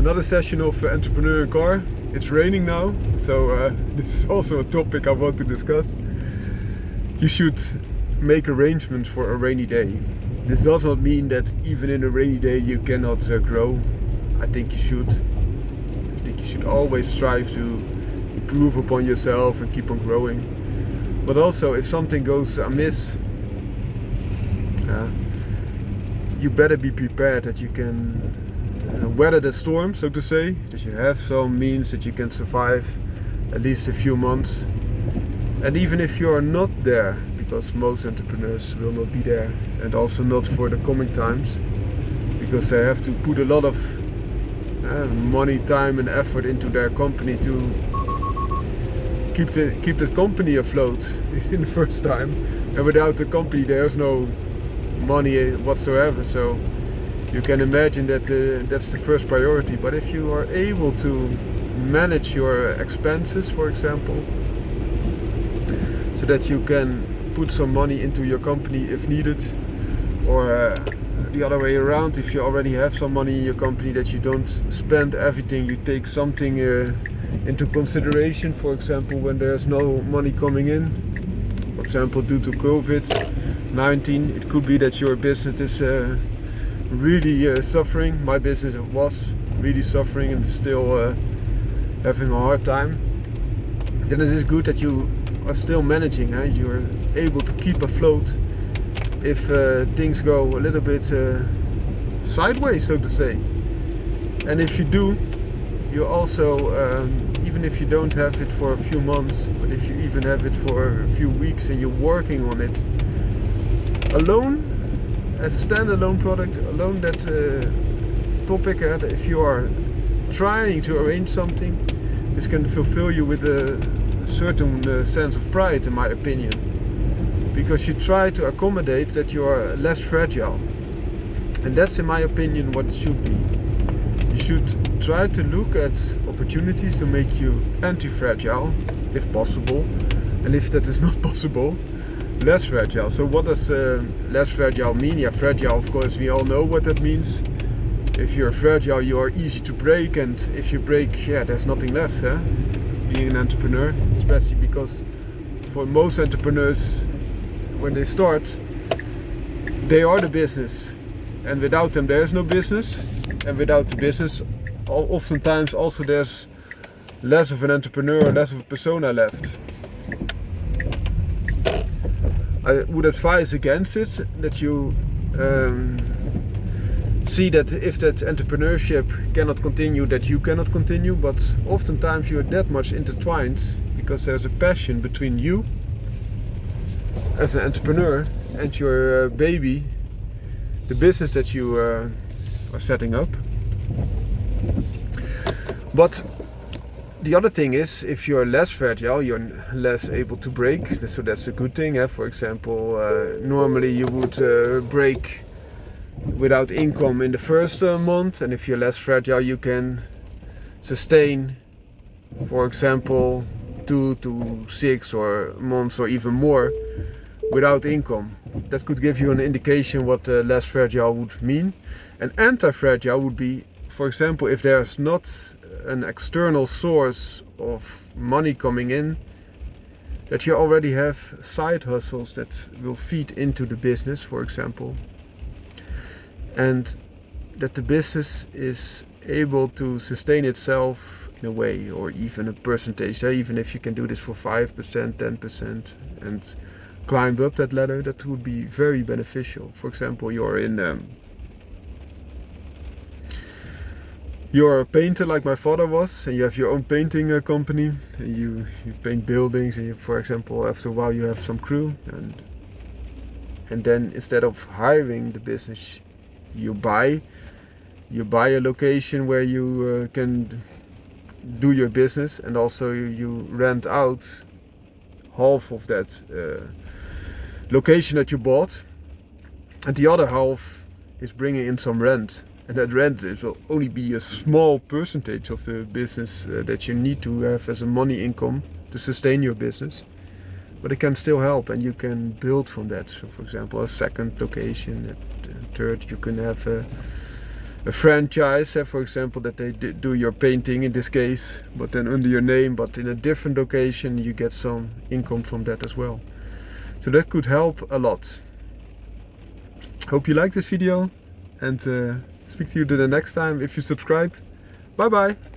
another session of Entrepreneur in Car. It's raining now, so this is also a topic I want to discuss. You should make arrangements for a rainy day. This does not mean that even in a rainy day you cannot grow. I think you should. I think you should always strive to improve upon yourself and keep on growing. But also, if something goes amiss, you better be prepared that you can weather the storm, so to say, that you have some means that you can survive at least a few months. And even if you are not there, because most entrepreneurs will not be there, and also not for the coming times, because they have to put a lot of money, time and effort into their company to keep the company afloat in the first time. And without the company there's no money whatsoever, so you can imagine that that's the first priority. But if you are able to manage your expenses, for example, so that you can put some money into your company if needed, or the other way around, if you already have some money in your company, that you don't spend everything, you take something into consideration, for example, when there's no money coming in. For example, due to COVID-19, it could be that your business is really suffering. My business was really suffering and still having a hard time. Then it is good that you are still managing. You're able to keep afloat if things go a little bit sideways, so to say. And if you do, you also, even if you don't have it for a few months, but if you even have it for a few weeks and you're working on it alone, as a standalone product, alone, that topic, if you are trying to arrange something, this can fulfill you with a certain sense of pride, in my opinion, because you try to accommodate that you are less fragile. And that's, in my opinion, what it should be. You should try to look at opportunities to make you anti-fragile, if possible, and if that is not possible, less fragile. So what does less fragile mean? Yeah, fragile, of course, we all know what that means. If you're fragile, you are easy to break, and if you break, there's nothing left, being an entrepreneur, especially because for most entrepreneurs, when they start, they are the business, and without them there is no business, and without the business, oftentimes also there's less of an entrepreneur, less of a persona left. I would advise against it, that you see that if that entrepreneurship cannot continue, that you cannot continue, but oftentimes you're that much intertwined because there's a passion between you as an entrepreneur and your baby, the business that you are setting up. But the other thing is, if you're less fragile, you're less able to break, so that's a good thing. For example, normally you would break without income in the first month, and if you're less fragile, you can sustain, for example, 2 to 6 or months or even more without income. That could give you an indication what less fragile would mean. And anti-fragile would be, for example, if there's not an external source of money coming in, that you already have side hustles that will feed into the business, for example, and that the business is able to sustain itself in a way, or even a percentage, even if you can do this for 5%, 10%, and climb up that ladder, that would be very beneficial. For example, you're a painter like my father was, and you have your own painting company, and you paint buildings, and for example, after a while you have some crew, and then instead of hiring the business, you buy a location where you can do your business, and also you rent out half of that location that you bought, and the other half is bringing in some rent. And that rent will only be a small percentage of the business that you need to have as a money income to sustain your business. But it can still help, and you can build from that. So for example, a second location, a third, you can have a franchise, for example, that they do your painting in this case, but then under your name, but in a different location, you get some income from that as well. So that could help a lot. Hope you like this video, and speak to you the next time if you subscribe. Bye bye.